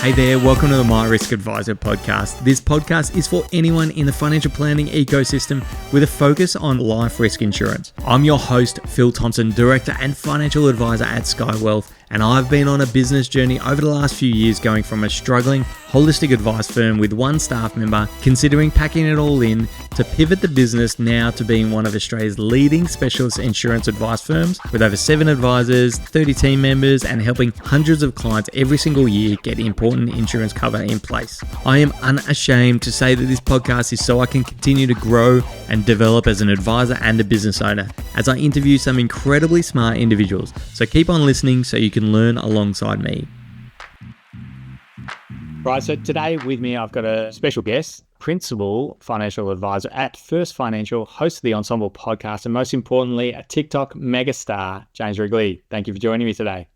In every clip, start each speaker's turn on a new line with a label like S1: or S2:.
S1: Hey there, welcome to the My Risk Advisor podcast. This podcast is for anyone in the financial planning ecosystem with a focus on life risk insurance. I'm your host, Phil Thompson, Director and Financial Advisor at Sky Wealth, and I've been on a business journey over the last few years going from a struggling holistic advice firm with one staff member, considering packing it all in, to pivot the business now to being one of Australia's leading specialist insurance advice firms with over 7 advisors, 30 team members, and helping hundreds of clients every single year get important insurance cover in place. I am unashamed to say that this podcast is so I can continue to grow and develop as an advisor and a business owner as I interview some incredibly smart individuals. So keep on listening so you can learn alongside me. Right, so today with me, I've got a special guest, Principal Financial Advisor at First Financial, host of the Ensemble podcast, and most importantly, a TikTok megastar, James Wrigley. Thank you for joining me today.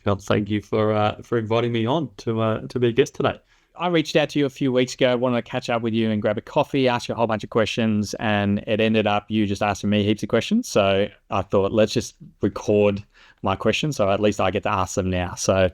S2: Phil, thank you for inviting me on to be a guest today.
S1: I reached out to you a few weeks ago, wanted to catch up with you and grab a coffee, ask you a whole bunch of questions, and it ended up you just asking me heaps of questions. So I thought, let's just record my questions, so at least I get to ask them now. So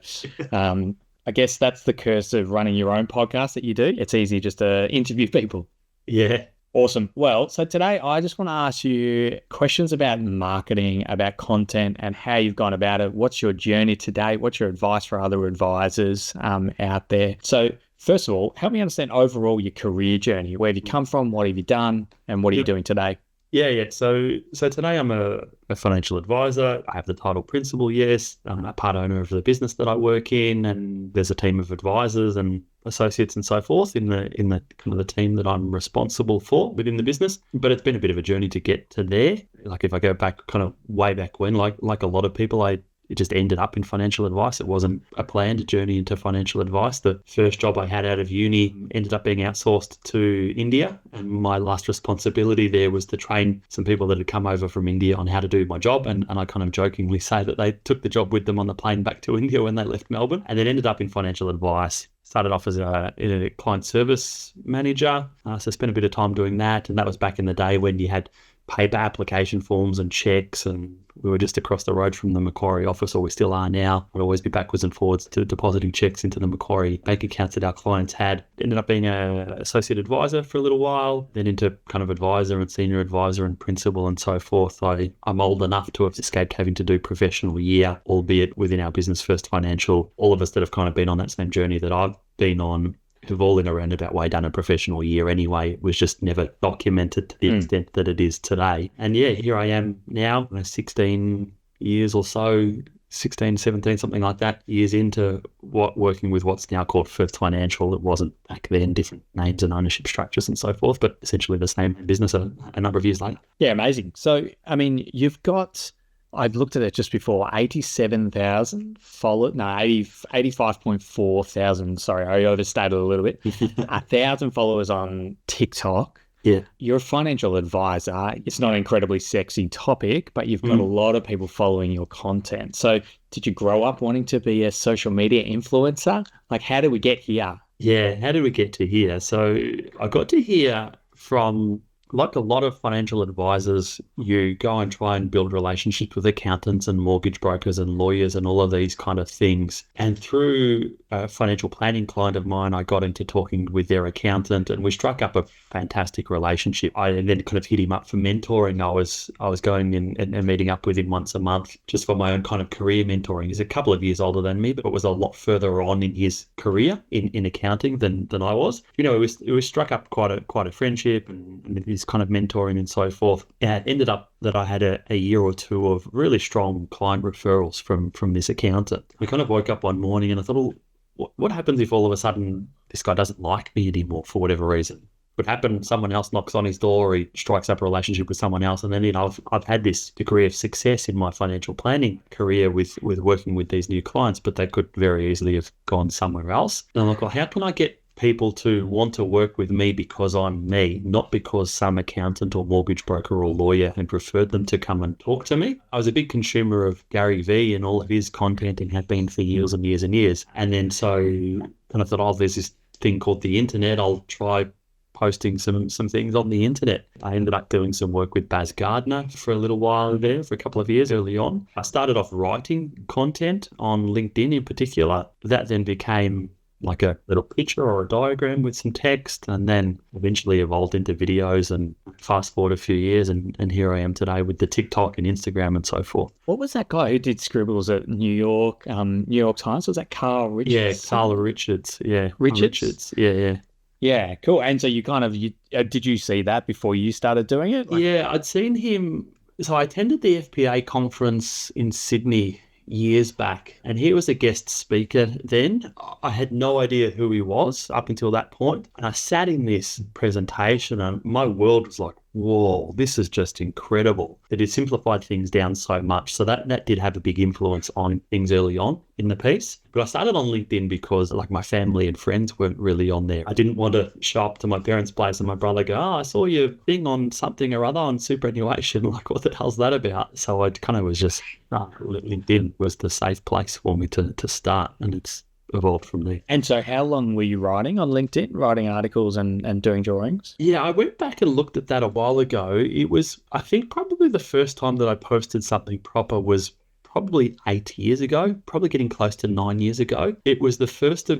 S1: I guess that's the curse of running your own podcast that you do. It's easy just to interview people.
S2: Yeah.
S1: Awesome. Well, so today I just want to ask you questions about marketing, about content, and how you've gone about it. What's your journey today? What's your advice for other advisors out there? So first of all, help me understand overall your career journey. Where have you come from? What have you done? And what are you doing today?
S2: Yeah. So today I'm a financial advisor. I have the title principal, yes. I'm a part owner of the business that I work in, and there's a team of advisors and associates and so forth in the kind of the team that I'm responsible for within the business. But it's been a bit of a journey to get to there. Like if I go back kind of way back when, like a lot of people, it just ended up in financial advice. It wasn't a planned journey into financial advice. The first job I had out of uni ended up being outsourced to India. And my last responsibility there was to train some people that had come over from India on how to do my job. And I kind of jokingly say that they took the job with them on the plane back to India when they left Melbourne, and then ended up in financial advice. Started off as a client service manager. So spent a bit of time doing that. And that was back in the day when you had paper application forms and checks, and we were just across the road from the Macquarie office, or we still are now. We'd always be backwards and forwards to depositing checks into the Macquarie bank accounts that our clients had. Ended up being an associate advisor for a little while, then into kind of advisor and senior advisor and principal and so forth. I'm old enough to have escaped having to do professional year, albeit within our business First Financial. All of us that have kind of been on that same journey that I've been on have all in a roundabout way done a professional year anyway. It was just never documented to the extent that it is today. And yeah, here I am now, 16 years or so, 16, 17, something like that, years into working with what's now called First Financial. It wasn't back then, different names and ownership structures and so forth, but essentially the same business a number of years later.
S1: Yeah, amazing. So, I mean, you've got, I've looked at it just before, 87,000 followers, 85.4 thousand, sorry, I overstated a little bit, 1,000 followers on TikTok.
S2: Yeah.
S1: You're a financial advisor. It's not an incredibly sexy topic, but you've got a lot of people following your content. So did you grow up wanting to be a social media influencer? Like, how did we get here?
S2: Yeah, how did we get to here? So I got to here from, like a lot of financial advisors, you go and try and build relationships with accountants and mortgage brokers and lawyers and all of these kind of things. And through a financial planning client of mine, I got into talking with their accountant, and we struck up a fantastic relationship. I then kind of hit him up for mentoring. I was going in and meeting up with him once a month just for my own kind of career mentoring. He's a couple of years older than me, but was a lot further on in his career in accounting than I was. You know, it was struck up quite a friendship and his kind of mentoring and so forth. And it ended up that I had a year or two of really strong client referrals from this accountant. I kind of woke up one morning and I thought, what happens if all of a sudden this guy doesn't like me anymore for whatever reason? Could happen, someone else knocks on his door, or he strikes up a relationship with someone else, and then, you know, I've had this degree of success in my financial planning career with working with these new clients, but they could very easily have gone somewhere else. And I'm like, well, how can I get people to want to work with me because I'm me, not because some accountant or mortgage broker or lawyer had referred them to come and talk to me? I was a big consumer of Gary Vee and all of his content, and have been for years and years and years. And then so kind of thought, oh, there's this thing called the internet. I'll try posting some things on the internet. I ended up doing some work with Baz Gardner for a little while there, for a couple of years early on. I started off writing content on LinkedIn in particular. That then became like a little picture or a diagram with some text, and then eventually evolved into videos. And fast forward a few years, and here I am today with the TikTok and Instagram and so forth.
S3: What was that guy who did scribbles at New York Times? Was that Carl Richards?
S2: Yeah, Carla Richards. Yeah,
S3: Richards?
S2: Yeah.
S3: Yeah, cool. And so did you see that before you started doing it?
S2: Yeah, I'd seen him. So I attended the FPA conference in Sydney years back, and he was a guest speaker then. I had no idea who he was up until that point, and I sat in this presentation and my world was like, whoa, this is just incredible. That it simplified things down so much. So that did have a big influence on things early on in the piece. But I started on LinkedIn because like my family and friends weren't really on there. I didn't want to show up to my parents' place and my brother go, I saw your thing on something or other on superannuation. Like, what the hell's that about? So I kind of was just, LinkedIn was the safe place for me to start, and it's evolved from there.
S3: And so how long were you writing on LinkedIn, writing articles and doing drawings?
S2: Yeah, I went back and looked at that a while ago. It was, I think probably the first time that I posted something proper was probably 8 years ago, probably getting close to 9 years ago. It was the 1st of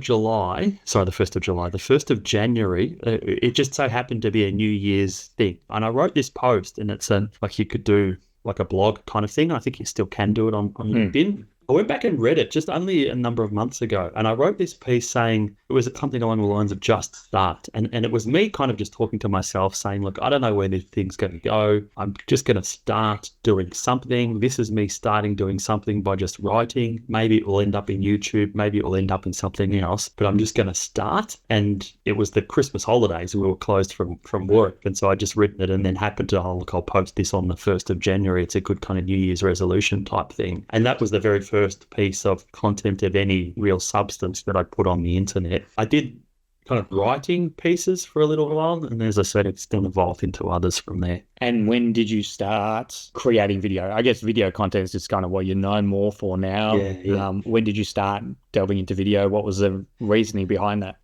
S2: January. It just so happened to be a New Year's thing. And I wrote this post, and it's like you could do like a blog kind of thing. I think you still can do it on LinkedIn. I went back and read it just only a number of months ago, and I wrote this piece saying it was something along the lines of just start. And it was me kind of just talking to myself saying, look, I don't know where this thing's going to go. I'm just going to start doing something. This is me starting doing something by just writing. Maybe it will end up in YouTube. Maybe it will end up in something else, but I'm just going to start. And it was the Christmas holidays. We were closed from work. And so I just written it and then happened to, I'll post this on the 1st of January. It's a good kind of New Year's resolution type thing. And that was the very first piece of content of any real substance that I put on the internet. I did kind of writing pieces for a little while, and as I said, it's then evolved into others from there.
S3: And when did you start creating video? I guess video content is just kind of what you're known more for now.
S2: Yeah.
S3: When did you start delving into video? What was the reasoning behind that?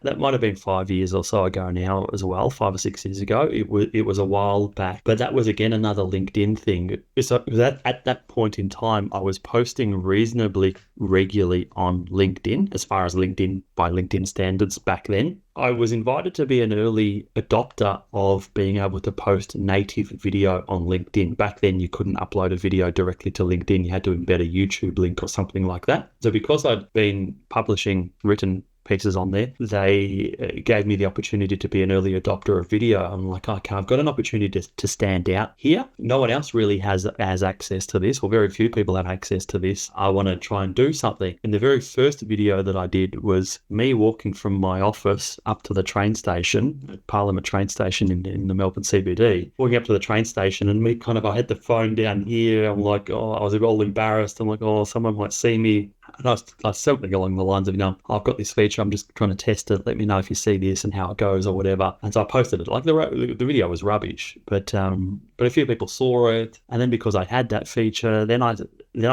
S2: That might have been 5 years or so ago now as well, 5 or 6 years ago. It was a while back, but that was again another LinkedIn thing. So at that point in time, I was posting reasonably regularly on LinkedIn, as far as LinkedIn by LinkedIn standards back then. I was invited to be an early adopter of being able to post native video on LinkedIn. Back then, you couldn't upload a video directly to LinkedIn. You had to embed a YouTube link or something like that. So because I'd been publishing written pieces on there, they gave me the opportunity to be an early adopter of video. I'm like, okay, I've got an opportunity to stand out here. No one else really has access to this, or very few people have access to this. I want to try and do something. And the very first video that I did was me walking from my office up to the train station, Parliament train station in the Melbourne CBD, walking up to the train station, and me I had the phone down here. I'm like, I was all embarrassed. I'm like, someone might see me. And I was something along the lines of, I've got this feature, I'm just trying to test it. Let me know if you see this and how it goes or whatever. And so I posted it. Like the video was rubbish, but a few people saw it. And then because I had that feature, then I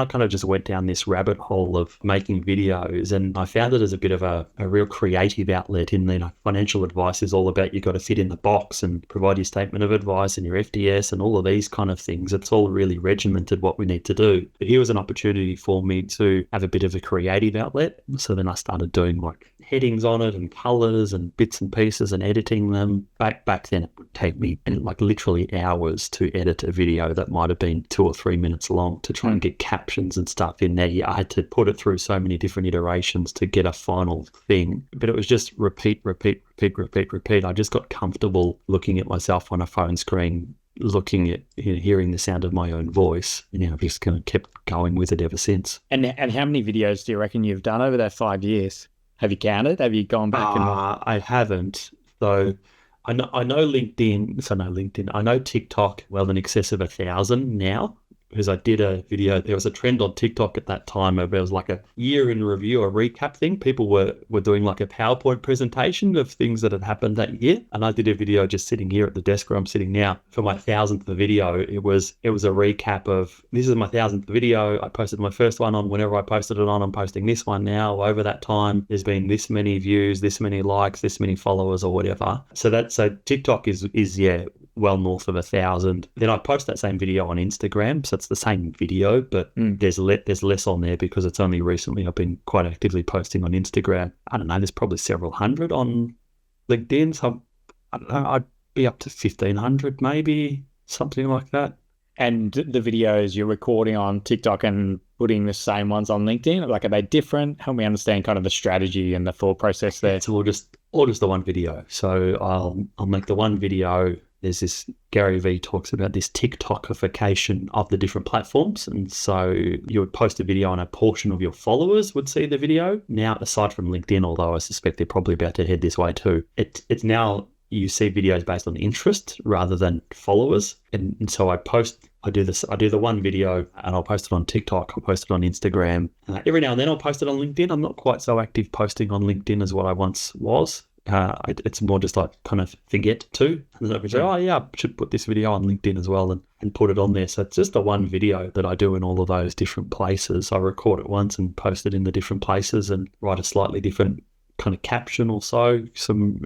S2: kind of just went down this rabbit hole of making videos, and I found it as a bit of a real creative outlet. In financial advice is all about, you've got to fit in the box and provide your statement of advice and your FDS and all of these kind of things. It's all really regimented what we need to do. But here was an opportunity for me to have a bit of a creative outlet. So then I started doing like headings on it and colors and bits and pieces and editing them. Back then it would take me like literally hours to edit a video that might have been 2 or 3 minutes long to try and get captions and stuff in there. I had to put it through so many different iterations to get a final thing. But it was just repeat. I just got comfortable looking at myself on a phone screen, looking at, hearing the sound of my own voice, and I've just kind of kept going with it ever since.
S3: And how many videos do you reckon you've done over that 5 years? Have you counted? Have you gone back?
S2: I haven't. So I know LinkedIn. I know TikTok well in excess of 1,000 now, because I did a video. There was a trend on TikTok at that time of, it was like a year in review, a recap thing. People were doing like a PowerPoint presentation of things that had happened that year. And I did a video just sitting here at the desk where I'm sitting now for my 1,000th video. It was a recap of, this is my 1,000th video. I posted my first one on whenever I posted it on. I'm posting this one now. Over that time, there's been this many views, this many likes, this many followers or whatever. So TikTok is well north of 1,000. Then I post that same video on Instagram, so it's the same video, but there's less on there because it's only recently I've been quite actively posting on Instagram. I don't know, there's probably several hundred on LinkedIn, so I don't know, I'd be up to 1,500 maybe, something like that.
S3: And the videos you're recording on TikTok and putting the same ones on LinkedIn, like, are they different? Help me understand kind of the strategy and the thought process there.
S2: It's all just the one video. So I'll make the one video. There's this, Gary Vee talks about this TikTokification of the different platforms. And so you would post a video and a portion of your followers would see the video. Now, aside from LinkedIn, although I suspect they're probably about to head this way too, it's now you see videos based on interest rather than followers. And so I do the one video and I'll post it on TikTok, I'll post it on Instagram. Every now and then I'll post it on LinkedIn. I'm not quite so active posting on LinkedIn as what I once was. It's more just like kind of forget to. And then I say, oh yeah, I should put this video on LinkedIn as well and put it on there. So it's just the one video that I do in all of those different places. I record it once and post it in the different places and write a slightly different kind of caption or so, some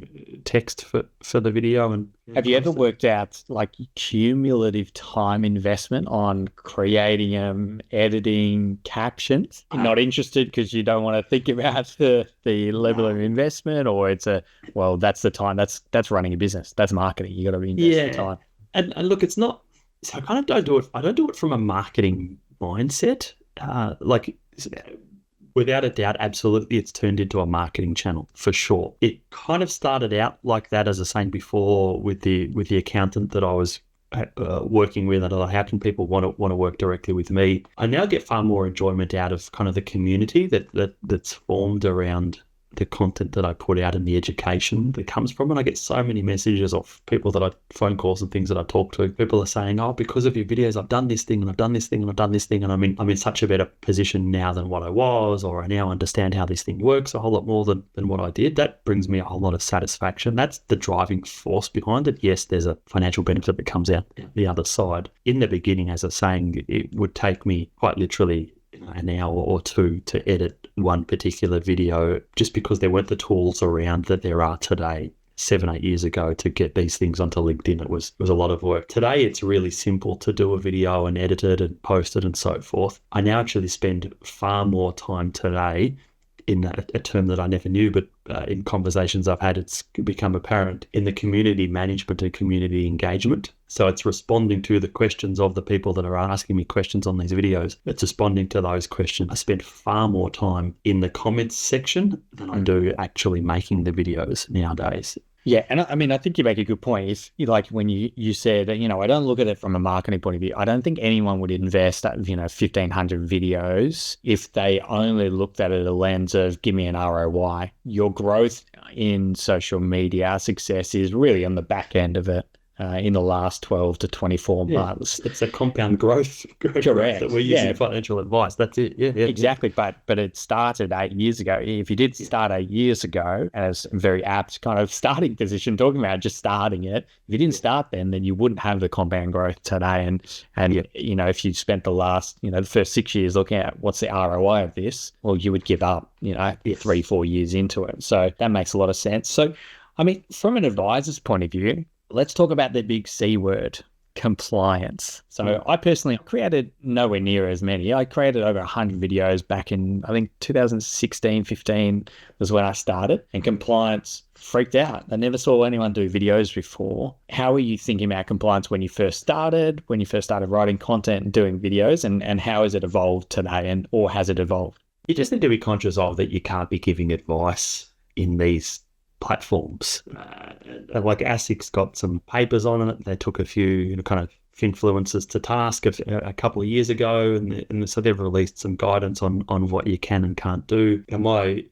S2: text for the video. And
S3: have you ever worked out like cumulative time investment on creating editing captions? You're not interested because you don't want to think about the level of investment, or it's that's the time, that's running a business, that's marketing, you got to invest the time.
S2: And look, it's not, so I kind of don't do it from a marketing mindset. Without a doubt, absolutely, it's turned into a marketing channel for sure. It kind of started out like that, as I was saying before, with the accountant that I was working with. And how can people want to work directly with me? I now get far more enjoyment out of kind of the community that's formed around the content that I put out and the education that comes from it. I get so many messages of people phone calls and things that I talk to. People are saying, oh, because of your videos, I've done this thing and I've done this thing and I've done this thing. And I'm in such a better position now than what I was, or I now understand how this thing works a whole lot more than what I did. That brings me a whole lot of satisfaction. That's the driving force behind it. Yes, there's a financial benefit that comes out the other side. In the beginning, as I was saying, it would take me quite literally an hour or two to edit one particular video, just because there weren't the tools around that there are today. 7-8 years ago, to get these things onto LinkedIn, it was a lot of work. Today, it's really simple to do a video and edit it and post it and so forth. I now actually spend far more time today, in a term that I never knew, but in conversations I've had, it's become apparent, in the community management and community engagement. So it's responding to the questions of the people that are asking me questions on these videos. It's responding to those questions. I spend far more time in the comments section than I do actually making the videos nowadays.
S3: Yeah, and I mean, I think you make a good point. If like when you said, I don't look at it from a marketing point of view. I don't think anyone would invest 1,500 videos if they only looked at it at a lens of give me an ROI. Your growth in social media success is really on the back end of it. In the last 12 to 24 months.
S2: It's a compound growth
S3: Correct.
S2: that we're using in financial advice. That's it. Yeah.
S3: Exactly. But it started 8 years ago. If you did start 8 years ago, as a very apt kind of starting position, talking about just starting it, if you didn't start then you wouldn't have the compound growth today. And if you spent the last, the first 6 years looking at what's the ROI of this, well, you would give up, 3-4 years into it. So that makes a lot of sense. So, I mean, from an advisor's point of view, let's talk about the big C word, compliance. So I personally created nowhere near as many. I created over 100 videos back in, I think, 2016, 15 was when I started, and compliance freaked out. I never saw anyone do videos before. How were you thinking about compliance when you first started writing content and doing videos, and how has it evolved today, or has it evolved?
S2: You just need to be conscious of that you can't be giving advice in these platforms. Like ASIC's got some papers on it. They took a few kind of influencers to task a couple of years ago, and so they've released some guidance on what you can and can't do. And my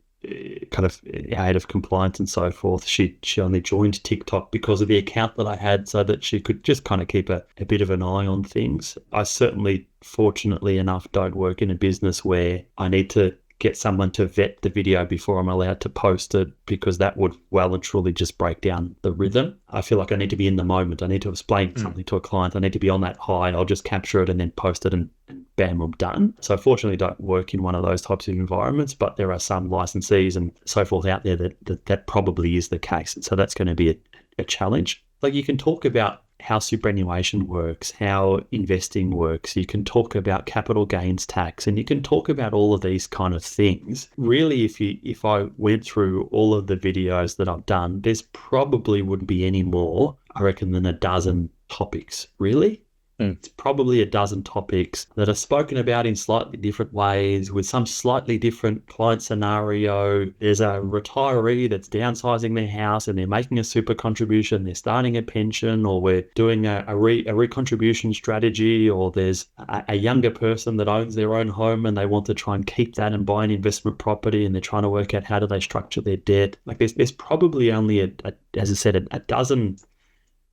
S2: kind of head of compliance and so forth, she only joined TikTok because of the account that I had, so that she could just kind of keep a bit of an eye on things. I certainly, fortunately enough, don't work in a business where I need to get someone to vet the video before I'm allowed to post it, because that would well and truly just break down the rhythm. I feel like I need to be in the moment. I need to explain something to a client. I need to be on that high. I'll just capture it and then post it and bam, I'm done. So fortunately, don't work in one of those types of environments, but there are some licensees and so forth out there that probably is the case. And so that's going to be a challenge. Like, you can talk about how superannuation works, how investing works. You can talk about capital gains tax, and you can talk about all of these kind of things. Really, if I went through all of the videos that I've done, there's probably wouldn't be any more, I reckon, than a dozen topics, really. It's probably a dozen topics that are spoken about in slightly different ways with some slightly different client scenario. There's a retiree that's downsizing their house and they're making a super contribution, they're starting a pension, or we're doing a recontribution strategy, or there's a younger person that owns their own home and they want to try and keep that and buy an investment property, and they're trying to work out how do they structure their debt. Like there's probably only, as I said, a dozen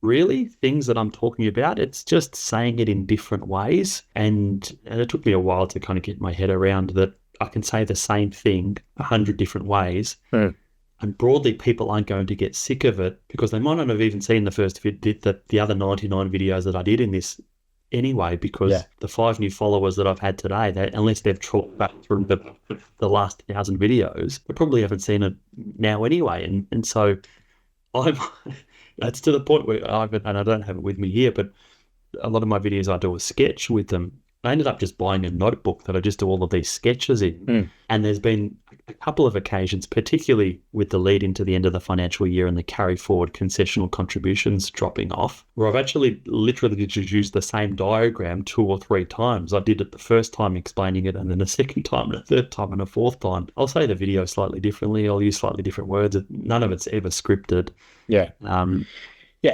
S2: really things that I'm talking about. It's just saying it in different ways. And it took me a while to kind of get my head around that I can say the same thing 100 different ways. And broadly, people aren't going to get sick of it because they might not have even seen the other 99 videos that I did in this anyway, because the 5 new followers that I've had today, unless they've trawled back through the last 1,000 videos, they probably haven't seen it now anyway. And so that's to the point where and I don't have it with me here, but a lot of my videos I do a sketch with them. I ended up just buying a notebook that I just do all of these sketches in. And there's been a couple of occasions, particularly with the lead into the end of the financial year and the carry forward concessional contributions dropping off, where I've actually literally just used the same diagram 2 or 3 times. I did it the first time explaining it, and then a second time, and a third time, and a fourth time. I'll say the video slightly differently. I'll use slightly different words. None of it's ever scripted.
S3: Yeah,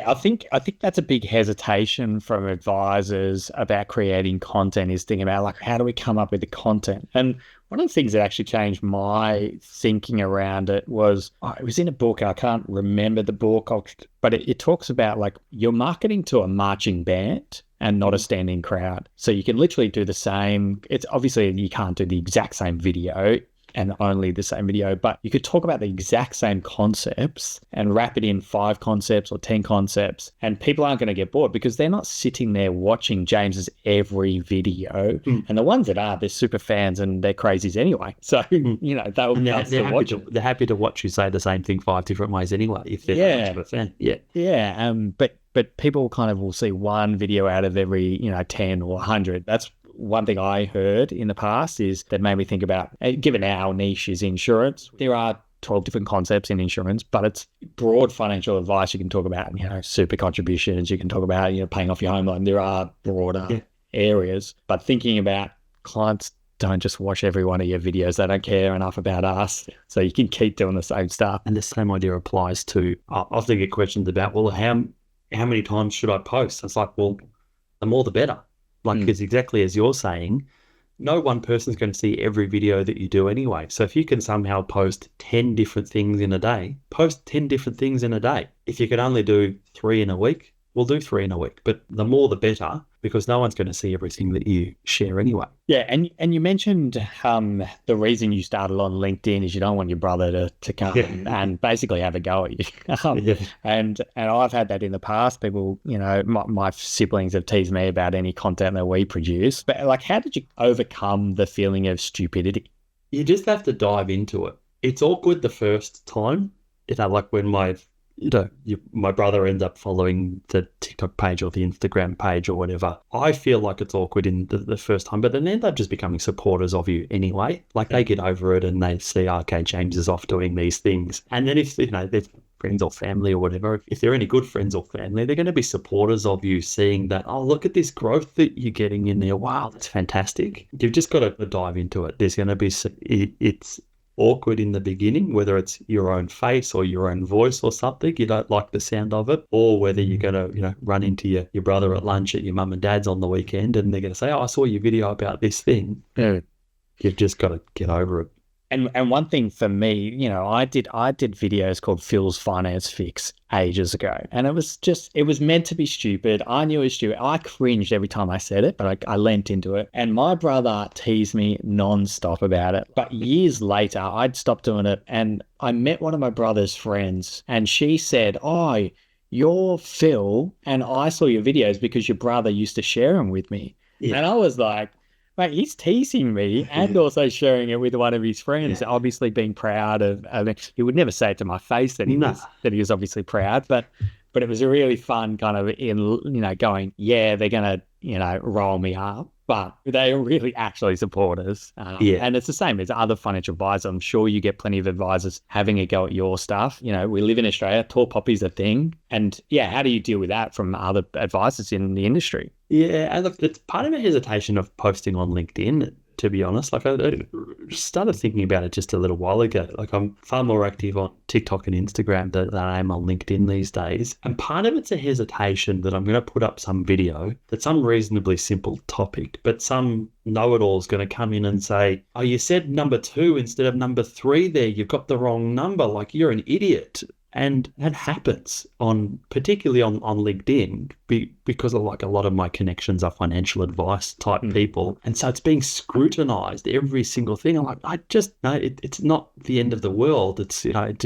S3: I think that's a big hesitation from advisors about creating content, is thinking about, like, how do we come up with the content? And one of the things that actually changed my thinking around it was, it was in a book. I can't remember the book, but it talks about, like, you're marketing to a marching band and not a standing crowd. So you can literally do the same. It's obviously you can't do the exact same video and only the same video, but you could talk about the exact same concepts and wrap it in 5 concepts or 10 concepts, and people aren't going to get bored because they're not sitting there watching James's every video. And the ones that are, they're super fans and they're crazies anyway. So, they're
S2: happy to watch you say the same thing 5 different ways anyway, if they're much of a fan.
S3: But people kind of will see one video out of every, 10 or 100. That's one thing I heard in the past is that made me think about, given our niche is insurance, there are 12 different concepts in insurance, but it's broad financial advice. You can talk about, super contributions. You can talk about, paying off your home loan. There are broader areas, but thinking about clients don't just watch every one of your videos. They don't care enough about us. So you can keep doing the same stuff.
S2: And the same idea applies to, I often get questions about, well, how many times should I post? It's like, well, the more the better. Because exactly as you're saying, no one person's going to see every video that you do anyway. So if you can somehow post 10 different things in a day, post 10 different things in a day. If you can only do 3 in a week, we'll do 3 in a week. But the more the better, because no one's going to see everything that you share anyway.
S3: Yeah, and you mentioned the reason you started on LinkedIn is you don't want your brother to come and basically have a go at you. And I've had that in the past. People, my siblings have teased me about any content that we produce. But, like, how did you overcome the feeling of stupidity?
S2: You just have to dive into it. It's awkward the first time. Like when my brother ends up following the TikTok page or the Instagram page or whatever. I feel like it's awkward in the first time, but then they end up just becoming supporters of you anyway. Like they get over it and they see, okay, James is off doing these things. And then if, they're friends or family or whatever, if they're any good friends or family, they're going to be supporters of you, seeing that, oh, look at this growth that you're getting in there. Wow, that's fantastic. You've just got to dive into it. There's going to be, it's awkward in the beginning, whether it's your own face or your own voice or something, you don't like the sound of it, or whether you're going to, run into your brother at lunch at your mum and dad's on the weekend and they're going to say, oh, I saw your video about this thing. You've just got to get over it.
S3: And one thing for me, I did videos called Phil's Finance Fix ages ago, and it was meant to be stupid. I knew it was stupid. I cringed every time I said it, but I leant into it. And my brother teased me nonstop about it. But years later, I'd stopped doing it, and I met one of my brother's friends, and she said, "Oh, you're Phil, and I saw your videos because your brother used to share them with me." And I was like, mate, he's teasing me and also sharing it with one of his friends, obviously being proud of. I mean, he would never say it to my face that he was obviously proud, but but it was a really fun kind of going, yeah, they're going to, roll me up, but they really actually support us. And it's the same as other financial advisors. I'm sure you get plenty of advisors having a go at your stuff. We live in Australia, tall poppy's a thing. And yeah, how do you deal with that from other advisors in the industry?
S2: Yeah, and look, it's part of a hesitation of posting on LinkedIn, to be honest. Like, I started thinking about it just a little while ago. Like, I'm far more active on TikTok and Instagram than I am on LinkedIn these days. And part of it's a hesitation that I'm going to put up some video that's some reasonably simple topic, but some know-it-all is going to come in and say, oh, you said number 2 instead of number 3 there. You've got the wrong number. Like, you're an idiot. And that happens particularly on LinkedIn because of like a lot of my connections are financial advice type people. And so it's being scrutinized, every single thing. I'm like, it's not the end of the world. It's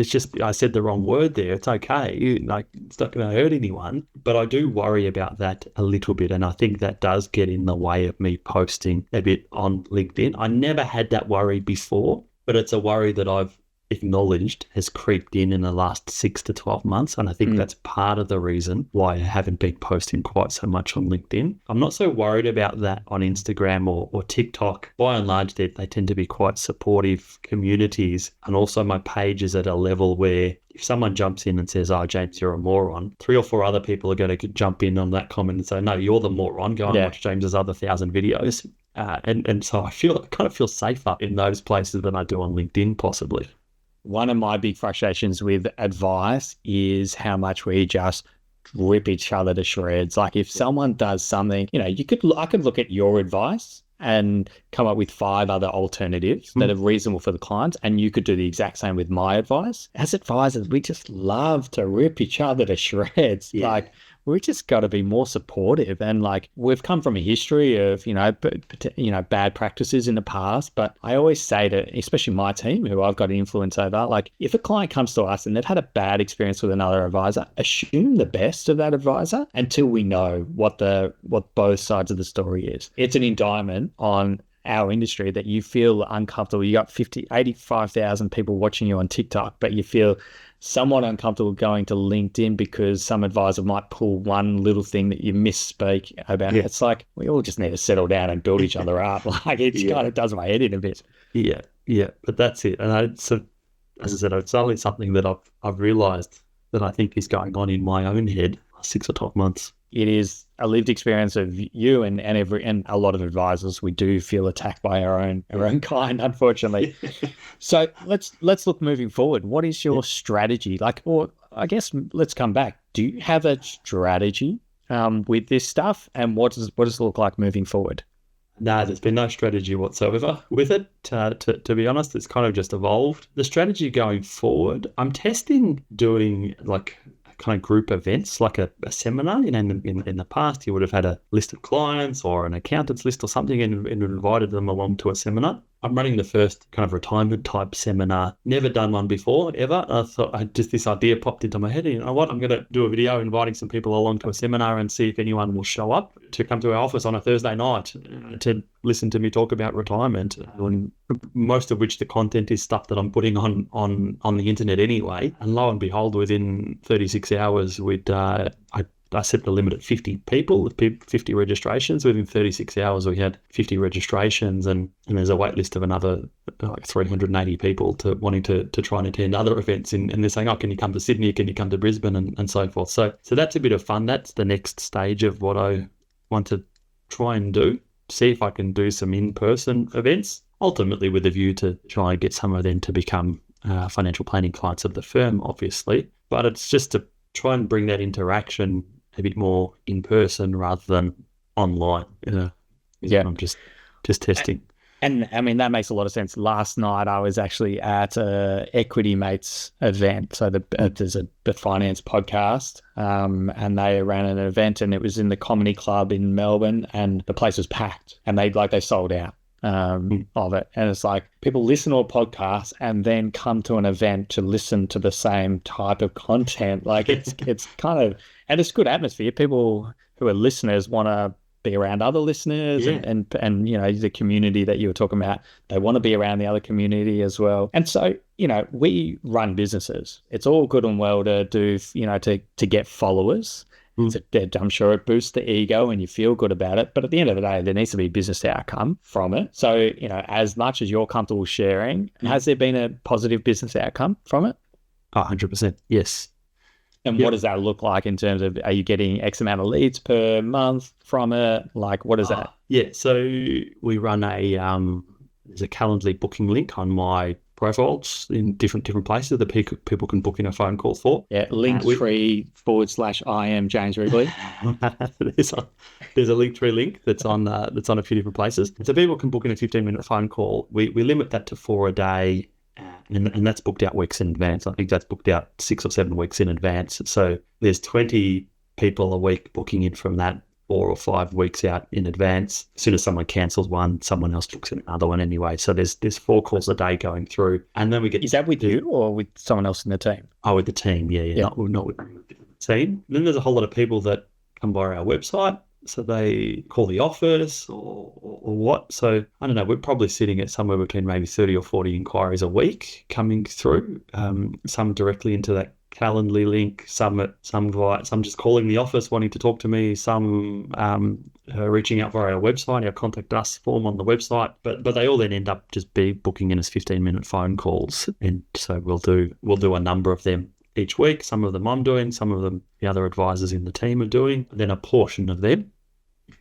S2: just, I said the wrong word there. It's okay. It's not going to hurt anyone. But I do worry about that a little bit. And I think that does get in the way of me posting a bit on LinkedIn. I never had that worry before, but it's a worry that I've acknowledged has creeped in the last 6 to 12 months. And I think that's part of the reason why I haven't been posting quite so much on LinkedIn. I'm not so worried about that on Instagram or TikTok. By and large, they tend to be quite supportive communities. And also my page is at a level where if someone jumps in and says, oh, James, you're a moron, 3 or 4 other people are going to jump in on that comment and say, no, you're the moron. Go and watch James's other 1,000 videos. And so I kind of feel safer in those places than I do on LinkedIn, possibly.
S3: One of my big frustrations with advice is how much we just rip each other to shreds. Like if someone does something, I could look at your advice and come up with 5 other alternatives that are reasonable for the clients, and you could do the exact same with my advice. As advisors, we just love to rip each other to shreds. Yeah. Like we just got to be more supportive. And like we've come from a history of, bad practices in the past. But I always say to, especially my team, who I've got influence over, like if a client comes to us and they've had a bad experience with another advisor, assume the best of that advisor until we know what both sides of the story is. It's an indictment on our industry that you feel uncomfortable. You got 85,000 people watching you on TikTok, but you feel somewhat uncomfortable going to LinkedIn because some advisor might pull one little thing that you misspeak about. Yeah. It's like we all just need to settle down and build each other up. Like it kind of does my head in a bit.
S2: Yeah, but that's it. And as I said, it's only something that I've realised that I think is going on in my own head 6 or 12 months.
S3: It is a lived experience of you and a lot of advisors. We do feel attacked by our own kind, unfortunately. So let's look moving forward. What is your strategy? Or I guess let's come back. Do you have a strategy with this stuff, and what does it look like moving forward?
S2: No, there's been no strategy whatsoever with it. To be honest, it's kind of just evolved. The strategy going forward, I'm testing doing like kind of group events, like a seminar. In the past, you would have had a list of clients or an accountant's list or something and invited them along to a seminar. I'm running the first kind of retirement type seminar. Never done one before, ever. I thought this idea popped into my head. And you know what? I'm going to do a video inviting some people along to a seminar and see if anyone will show up to come to our office on a Thursday night to listen to me talk about retirement. And most of which the content is stuff that I'm putting on the internet anyway. And lo and behold, within 36 hours, I set the limit at 50 people, 50 registrations. Within 36 hours, we had 50 registrations, and there's a wait list of another like 380 people wanting to try and attend other events. And they're saying, oh, can you come to Sydney? Can you come to Brisbane? And so forth. So that's a bit of fun. That's the next stage of what I want to try and do. See if I can do some in-person events, ultimately with a view to try and get some of them to become financial planning clients of the firm, obviously. But it's just to try and bring that interaction a bit more in person rather than online. I'm just testing.
S3: And I mean, that makes a lot of sense. Last night I was actually at a Equity Mates event. So there's a finance podcast, and they ran an event, and it was in the Comedy Club in Melbourne, and the place was packed, and they sold out of it. And it's like people listen to a podcast and then come to an event to listen to the same type of content. Like it's kind of, and it's good atmosphere. People who are listeners want to be around other listeners,
S2: Yeah.
S3: and you know, the community that you were talking about, they want to be around the other community as well. And so, you know, we run businesses. It's all good and well to do, you know, to get followers. I'm sure it boosts the ego and you feel good about it. But at the end of the day, there needs to be a business outcome from it. So, you know, as much as you're comfortable sharing, has there been a positive business outcome from it?
S2: 100%. Yes.
S3: And what does that look like in terms of, are you getting X amount of leads per month from it? Like, what is that?
S2: Yeah. So we run there's a Calendly booking link on my profiles in different places that people can book in a phone call for.
S3: Yeah, linktree/IM James Wrigley.
S2: There's a Linktree link that's on a few different places. So people can book in a 15-minute phone call. We limit that to 4 a day, and that's booked out weeks in advance. I think that's booked out 6 or 7 weeks in advance. So there's 20 people a week booking in from that 4 or 5 weeks out in advance. As soon as someone cancels one, someone else books another one anyway. So there's 4 calls a day going through, and then we get.
S3: Is that with you or with someone else in the team?
S2: Oh, with the team, yeah. Not with the team. And then there's a whole lot of people that come via our website, so they call the office or what. So I don't know. We're probably sitting at somewhere between maybe 30 or 40 inquiries a week coming through. Some directly into that Calendly link, some just calling the office wanting to talk to me, some reaching out via our website, our contact us form on the website, but they all then end up just booking in as 15-minute phone calls, and so we'll do a number of them each week. Some of them I'm doing, some of them the other advisors in the team are doing. Then a portion of them,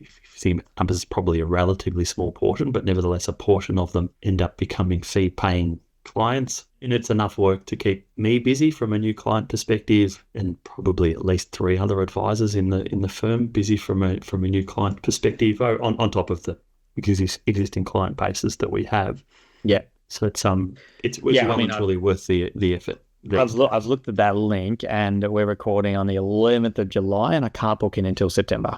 S2: if you see numbers, is probably a relatively small portion, but nevertheless a portion of them end up becoming fee-paying clients, and it's enough work to keep me busy from a new client perspective, and probably at least 3 other advisors in the firm busy from a new client perspective, on top of the existing client bases that we have.
S3: Yeah.
S2: So it's really worth the effort.
S3: I've looked at that link, and we're recording on the 11th of July, and I can't book in until September.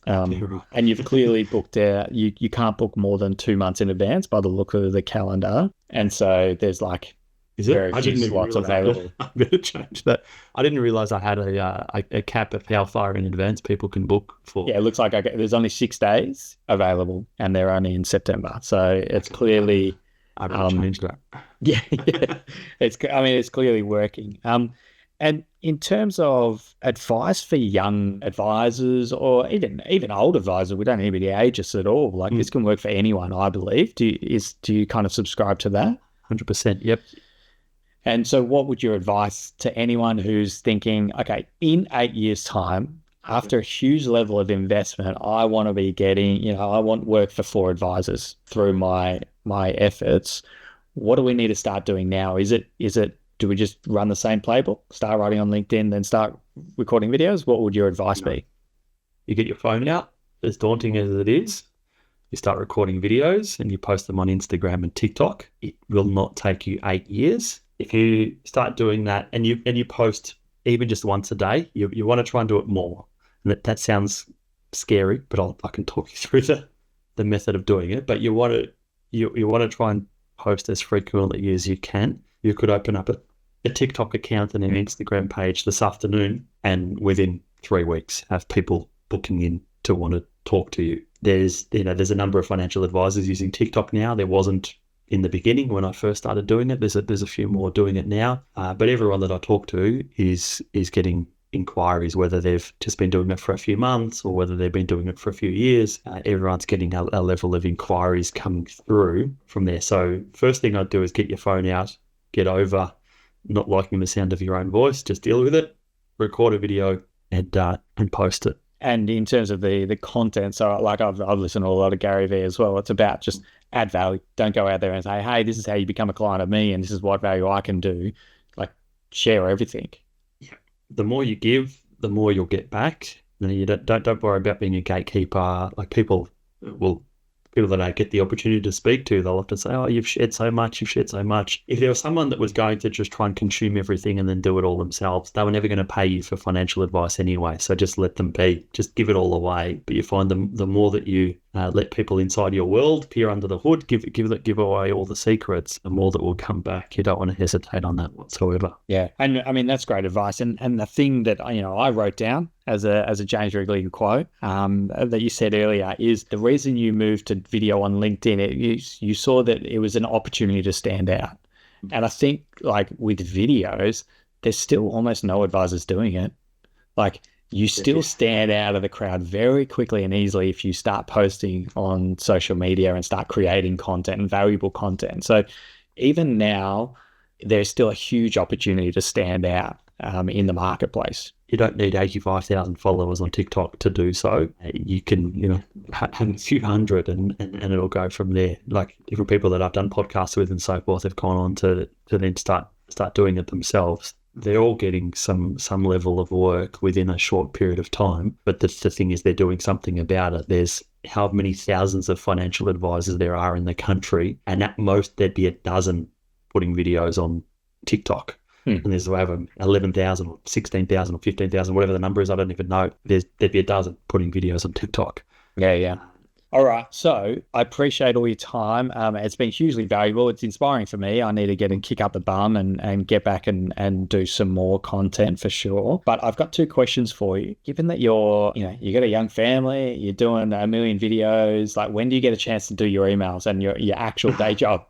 S2: Right.
S3: And you've clearly booked out, you can't book more than 2 months in advance by the look of the calendar. And so there's like very few slots available.
S2: I better change that. I didn't realize I had a cap of how far in advance people can book for.
S3: Yeah, it looks like there's only 6 days available, and they're only in September. So it's clearly...
S2: I better change that.
S3: Yeah. It's clearly working. And in terms of advice for young advisors, or even old advisors, we don't need to be ageist at all. Like this can work for anyone, I believe. Do you kind of subscribe to that?
S2: 100%. Yep.
S3: And so what would your advice to anyone who's thinking, okay, in 8 years' time, after a huge level of investment, I want to be getting, I want work for 4 advisors through my efforts. What do we need to start doing now? Is it do we just run the same playbook, start writing on LinkedIn, then start recording videos? What would your advice be?
S2: You get your phone out, as daunting as it is. You start recording videos and you post them on Instagram and TikTok. It will not take you 8 years. If you start doing that and you post even just once a day, you want to try and do it more. And that sounds scary, but I can talk you through the method of doing it. But you want to try and post as frequently as you can. You could open up a TikTok account and an Instagram page this afternoon, and within 3 weeks have people booking in to want to talk to you. There's a number of financial advisors using TikTok now. There wasn't in the beginning when I first started doing it. There's a few more doing it now, but everyone that I talk to is getting inquiries, whether they've just been doing it for a few months or whether they've been doing it for a few years. Everyone's getting a level of inquiries coming through from there. So first thing I'd do is get your phone out, get over not liking the sound of your own voice, just deal with it, record a video and post it.
S3: And in terms of the content, so like I've listened to a lot of Gary Vee as well. It's about just add value. Don't go out there and say, hey, this is how you become a client of me and this is what value I can do. Like share everything.
S2: Yeah. The more you give, the more you'll get back. You don't worry about being a gatekeeper. Like people that I get the opportunity to speak to, they'll often say, oh, you've shared so much. If there was someone that was going to just try and consume everything and then do it all themselves, they were never going to pay you for financial advice anyway. So just let them be. Just give it all away. But you find the more that you let people inside your world, peer under the hood, give away all the secrets, and more that will come back. You don't want to hesitate on that whatsoever.
S3: Yeah, and I mean that's great advice. And the thing that I wrote down as a James Wrigley quote that you said earlier is the reason you moved to video on LinkedIn. You saw that it was an opportunity to stand out, and I think like with videos, there's still almost no advisors doing it. Like you still stand out of the crowd very quickly and easily if you start posting on social media and start creating content and valuable content. So even now, there's still a huge opportunity to stand out in the marketplace.
S2: You don't need 85,000 followers on TikTok to do so. You can, have a few hundred and it'll go from there. Like different people that I've done podcasts with and so forth have gone on to then start doing it themselves. They're all getting some level of work within a short period of time. But the thing is, they're doing something about it. There's how many thousands of financial advisors there are in the country, and at most there'd be a dozen putting videos on TikTok. And there's over 11,000 or 16,000 or 15,000, whatever the number is, I don't even know. There'd be a dozen putting videos on TikTok.
S3: Yeah. All right. So I appreciate all your time. It's been hugely valuable. It's inspiring for me. I need to get and kick up the bum and get back and do some more content for sure. But I've got 2 questions for you. Given that you got a young family, you're doing a million videos, like when do you get a chance to do your emails and your actual day job?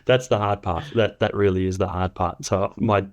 S2: That's the hard part. That really is the hard part. So my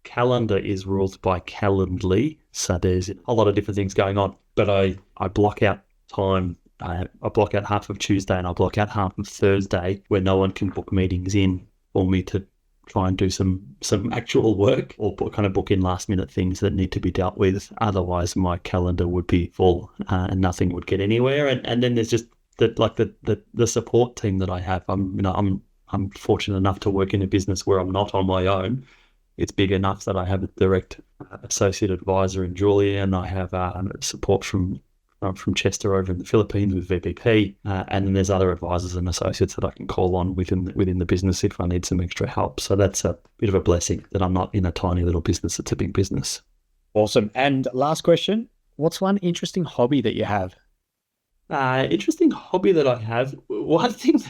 S2: calendar is ruled by Calendly. So there's a lot of different things going on, but I block out time. I block out half of Tuesday and I block out half of Thursday where no one can book meetings in for me to try and do some actual work or book in last minute things that need to be dealt with. Otherwise, my calendar would be full and nothing would get anywhere. And then there's just the support team that I have. I'm fortunate enough to work in a business where I'm not on my own. It's big enough that I have a direct associate advisor in Julia, and I have support from Chester over in the Philippines with VPP, and then there's other advisors and associates that I can call on within the business if I need some extra help. So that's a bit of a blessing that I'm not in a tiny little business. It's a big business.
S3: Awesome. And last question, what's one interesting hobby that you have?
S2: Interesting hobby that I have. One thing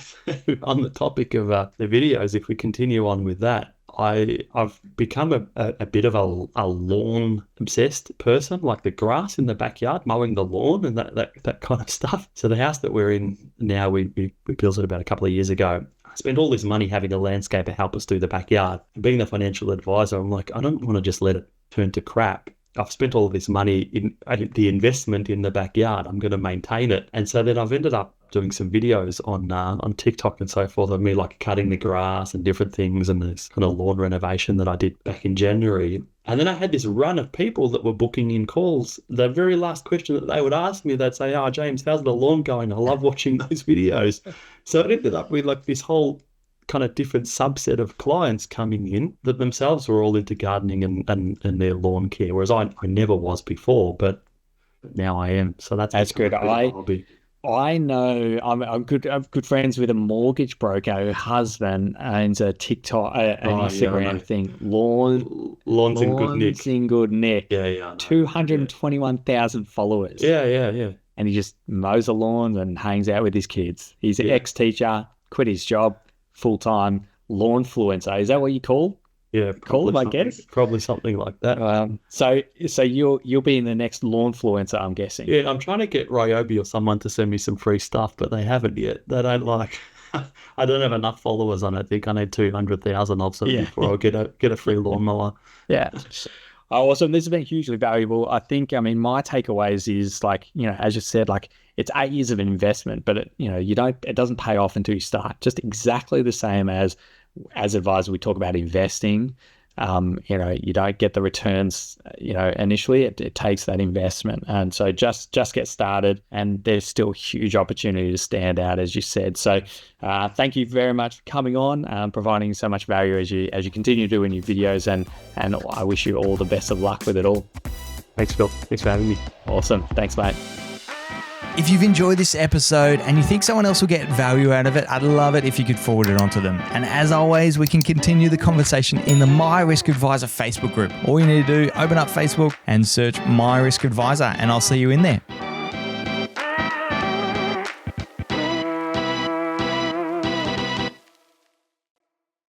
S2: on the topic of the videos, if we continue on with that, I've become a bit of a lawn obsessed person, like the grass in the backyard, mowing the lawn and that kind of stuff. So the house that we're in now, we built it about a couple of years ago. I spent all this money having a landscaper help us do the backyard. And being the financial advisor, I'm like, I don't want to just let it turn to crap. I've spent all of this money in the investment in the backyard. I'm going to maintain it. And so then I've ended up doing some videos on TikTok and so forth of me like cutting the grass and different things and this kind of lawn renovation that I did back in January. And then I had this run of people that were booking in calls. The very last question that they would ask me, they'd say, James, how's the lawn going? I love watching those videos. So it ended up with like this whole kind of different subset of clients coming in that themselves were all into gardening and their lawn care, whereas I never was before, but now I am. So that's
S3: good. I know I'm good friends with a mortgage broker. Her husband owns a TikTok, an Instagram thing. Lawns in good nick.
S2: Yeah.
S3: 221,000 followers.
S2: Yeah.
S3: And he just mows the lawn and hangs out with his kids. He's an ex-teacher, quit his job, full-time lawnfluencer. Is that what you call?
S2: Yeah,
S3: call them, I guess.
S2: Probably something like that.
S3: So you'll be in the next lawnfluencer, I'm guessing.
S2: Yeah, I'm trying to get Ryobi or someone to send me some free stuff, but they haven't yet. They don't like. I don't have enough followers. I don't think I need 200,000 of them before I'll get a free lawnmower.
S3: Yeah. Awesome. This has been hugely valuable. I think, my takeaways is like, as you said, like it's 8 years of investment, but it doesn't pay off until you start. Just exactly the same as advisors, we talk about investing. You don't get the returns, initially. It takes that investment. And so just get started, and there's still huge opportunity to stand out, as you said. So thank you very much for coming on, providing so much value as you continue doing your videos, and I wish you all the best of luck with it all.
S2: Thanks, Phil. Thanks for having me.
S3: Awesome. Thanks, mate.
S1: If you've enjoyed this episode and you think someone else will get value out of it, I'd love it if you could forward it on to them. And as always, we can continue the conversation in the My Risk Advisor Facebook group. All you need to do, open up Facebook and search My Risk Advisor, and I'll see you in there.